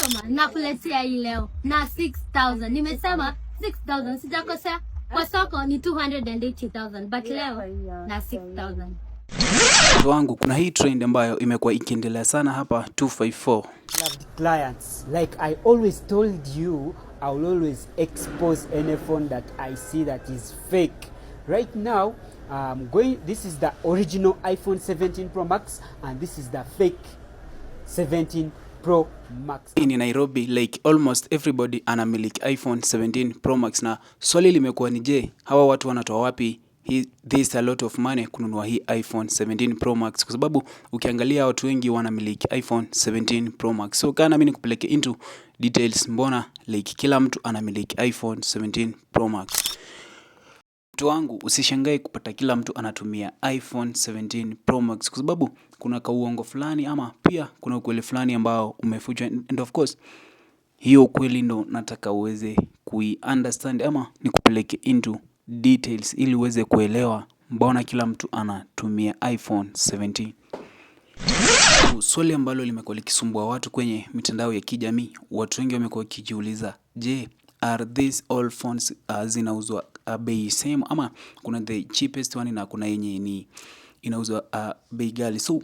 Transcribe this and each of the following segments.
customer nakuletea hii leo na 6000. Nimesema 6000, sijakosea. Kwa soko ni 280,000 but leo na 6000. Wangu kuna hii trend ambayo imekuwa ikiendelea sana hapa 254. Loved clients, like I always told you, I will always expose any phone that I see that is fake. Right now, this is the original iPhone 17 Pro Max and this is the fake 17 Pro Max. In Nairobi, like almost everybody anamiliki iPhone 17 Pro Max, na swali limekuwa ni je, hawa watu wanatoa wapi this a lot of money kununua hii iPhone 17 Pro Max, kwa sababu ukiangalia watu wengi wanamiliki iPhone 17 Pro Max. So kana mimi nikupeleke into details, mbona like kila mtu anamiliki iPhone 17 Pro Max. Mtu wangu usishangae kupata kila mtu anatumia iPhone 17 Pro Max, kwa sababu kuna kauongo fulani ama pia kuna ukweli fulani ambao umefichwa, and of course hiyo ukweli ndo nataka uweze understand ama nikupeleke into details ili uweze kuelewa mbona kila mtu anatumia iPhone 17. Swali ambalo limekuwa likisumbua watu kwenye mitandao ya kijamii, watu wengi wamekuwa wakijiuliza, je, are these all phones zinauzwa bei same ama kuna the cheapest one na kuna yenye ni inauzwa bei ghali? So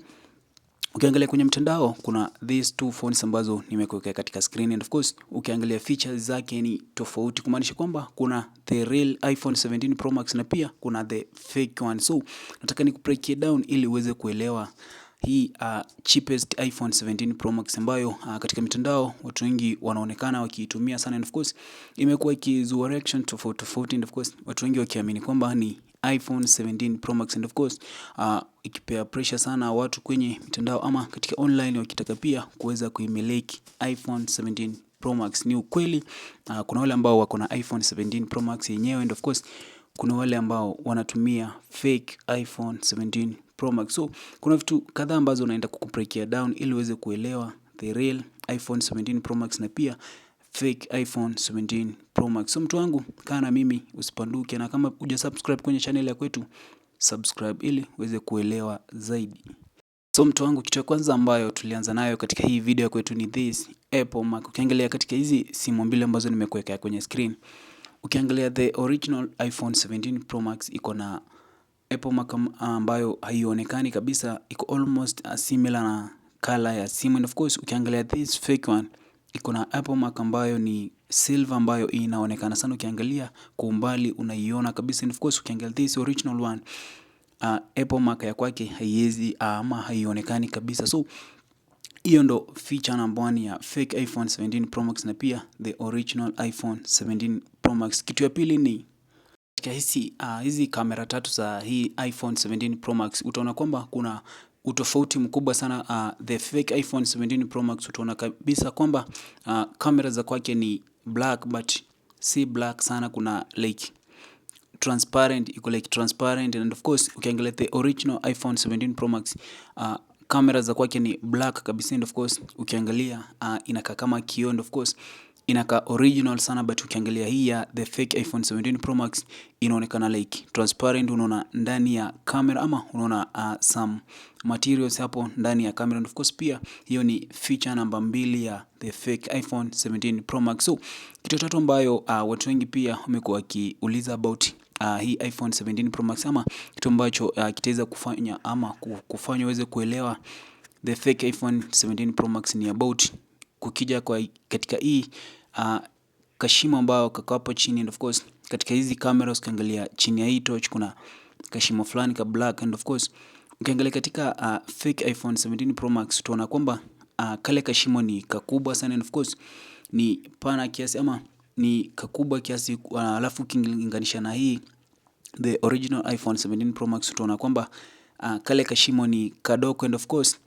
ukiangalia kwenye mtandao kuna these two phones ambazo nimekuwekea katika screen, and of course ukiangalia features zake ni tofauti, kumaanisha kwamba kuna the real iPhone 17 Pro Max na pia kuna the fake one. So nataka break it down ili uweze kuelewa hii cheapest iPhone 17 Pro Max ambayo katika mitandao watu wengi wanaonekana wakiitumia sana, and of course imekuwa ikizua reaction tofauti, and of course watu wengi wakiamini kwamba ni iPhone 17 Pro Max, and of course ikipea pressure sana watu kwenye mitandao ama katika online wakitaka pia kuweza kuimiliki iPhone 17 Pro Max. Ni ukweli kuna wale ambao wako na iPhone 17 Pro Max yenyewe, and of course kuna wale ambao wanatumia fake iPhone 17 Pro Max. So kuna vitu kadhaa ambazo naenda kukubreakia down ili uweze kuelewa the real iPhone 17 Pro Max na pia fake iPhone 17 Pro Max. So mtu wangu, kaa na mimi usipanduke, na kama huja subscribe kwenye channel ya kwetu, subscribe ili uweze kuelewa zaidi. So mtu wangu, kitu ya kwanza ambayo tulianza nayo katika hii video kwetu ni this Apple Mac. Ukiangalia katika hizi simu mbili ambazo nimekuwekea kwenye screen, ukiangalia the original iPhone 17 Pro Max iko na Apple Mac ambayo haionekani kabisa, iko almost similar na color ya simu, and of course ukiangalia this fake one iko na Apple Mac ambayo ni silver ambayo inaonekana sana, ukiangalia kwa umbali unaiona kabisa, and of course ukiangalia this original one Apple Mac ya kwake haiwezi ama haionekani kabisa. So hiyo ndo feature number 1 ya fake iPhone 17 Pro Max na pia the original iPhone 17 Pro Max. Kitu ya pili ni katika hizi kamera tatu za hii iPhone 17 Pro Max, utaona kwamba kuna utofauti mkubwa sana. The fake iPhone 17 Pro Max utaona kabisa kwamba kamera za kwake ni black, but si black sana, kuna like transparent, iko like transparent, and of course ukiangalia the original iPhone 17 Pro Max kamera za kwake ni black kabisa, and of course ukiangalia inakaa kama kioo, and of course inakaa original sana, but ukiangalia hii ya the fake iPhone 17 Pro Max inaonekana like transparent, unaona ndani ya camera ama unaona some materials hapo ndani ya camera, and of course pia hiyo ni feature namba 2 ya the fake iPhone 17 Pro Max. So kitu tatu ambayo watu wengi pia wamekuwa wakiuliza about hii iPhone 17 Pro Max, ama kitu ambacho kitaweza kufanya ama kufanya uweze kuelewa the fake iPhone 17 Pro Max ni about kukija kwa katika hii kashimo ambao kako hapo chini, and of course katika hizi cameras ukiangalia chini ya hii torch kuna kashimo fulani ka black, and of course ukiangalia katika fake iPhone 17 Pro Max utaona kwamba kale kashimo ni kakubwa sana, and of course ni pana kiasi ama ni kakubwa kiasi, alafu ukilinganisha na hii the original iPhone 17 Pro Max utaona kwamba kale kashimo ni kadogo, and of course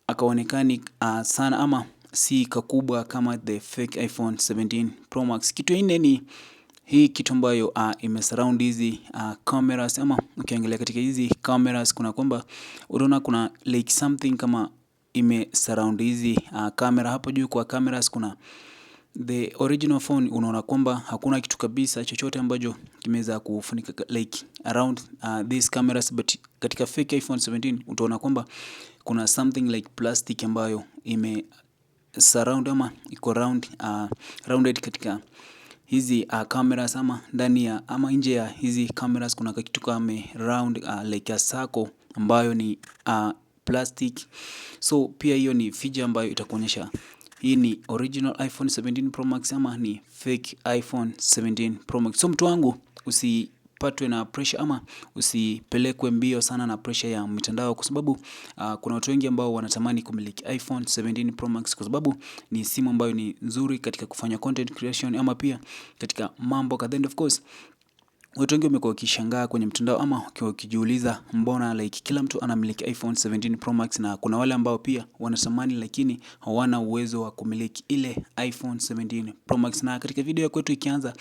akaonekani sana ama si kakubwa kama the fake iPhone 17 Pro Max. Kitu ingine ni hii kitu ambayo imesurround hizi cameras, ama ukiangalia katika hizi cameras kuna kwamba unaona kuna like something kama imesurround hizi camera. Hapo juu kwa cameras kuna the original phone, unaona kwamba hakuna kitu kabisa chochote ambacho kimeweza kufunika like around these cameras, but katika fake iPhone 17 utaona kwamba kuna something like plastic ambayo ime surround ama iko rounded katika hizi cameras ama ndani ya ama nje ya hizi cameras kuna kitu kama round like a circle ambayo ni plastic. So pia hiyo ni feature ambayo itakuonyesha hii ni original iPhone 17 Pro Max ama ni fake iPhone 17 Pro Max. So mtu wangu, usipatwe na pressure ama usipelekwe mbio sana na pressure ya mitandao, kwa sababu kuna watu wengi ambao wanatamani kumiliki iPhone 17 Pro Max kwa sababu ni simu ambayo ni nzuri katika kufanya content creation ama pia katika mambo kadhaa. Of course watu wengi wamekuwa wakishangaa kwenye mtandao ama wakijiuliza mbona like kila mtu anamiliki iPhone 17 Pro Max, na kuna wale ambao pia wanatamani lakini hawana uwezo wa kumiliki ile iPhone 17 Pro Max. Na katika video ya kwetu ikianza,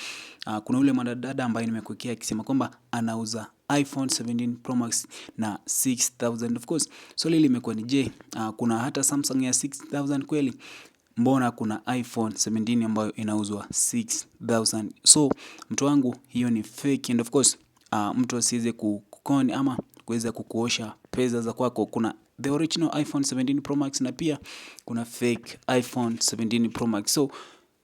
kuna ule mwanadada ambaye nimekuwekea akisema kwamba anauza iPhone 17 Pro Max na 6000. Of course swali limekuwa ni je, kuna hata Samsung ya 6000 kweli? Mbona kuna iPhone 17 ambayo inauzwa 6000? So mtu wangu, hiyo ni fake, and of course mtu asiweze kukoni ama kuweza kukuosha pesa za kwako. Kuna the original iPhone 17 Pro Max na pia kuna fake iPhone 17 Pro Max. So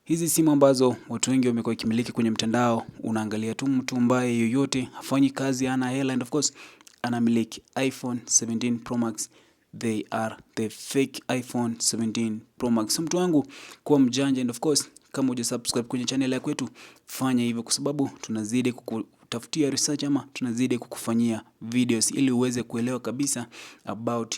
hizi simu ambazo watu wengi wamekuwa wakimiliki kwenye mtandao, unaangalia tu mtu ambaye yoyote hafanyi kazi, ana hela, and of course anamiliki iPhone 17 Pro Max. They are the fake iPhone 17 Pro Max. So mtu wangu, kuwa mjanja, and of course kama hujasubscribe kwenye channel ya kwetu, fanya hivyo kwa sababu tunazidi kukutafutia research ama tunazidi kukufanyia videos ili uweze kuelewa kabisa about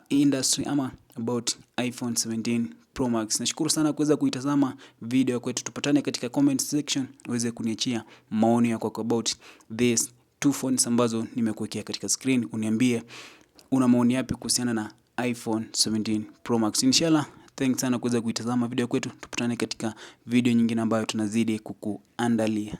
industry ama about iPhone 17 Pro Max. Nashukuru sana kuweza kuitazama video ya kwetu. Tupatane katika comment section uweze kuniachia maoni yako about this two phones ambazo nimekuwekea katika screen. Uniambie una maoni yapi kuhusiana na iPhone 17 Pro Max. Inshallah, thanks sana kuweza kuitazama video kwetu. Tupatane katika video nyingine ambayo tunazidi kukuandalia.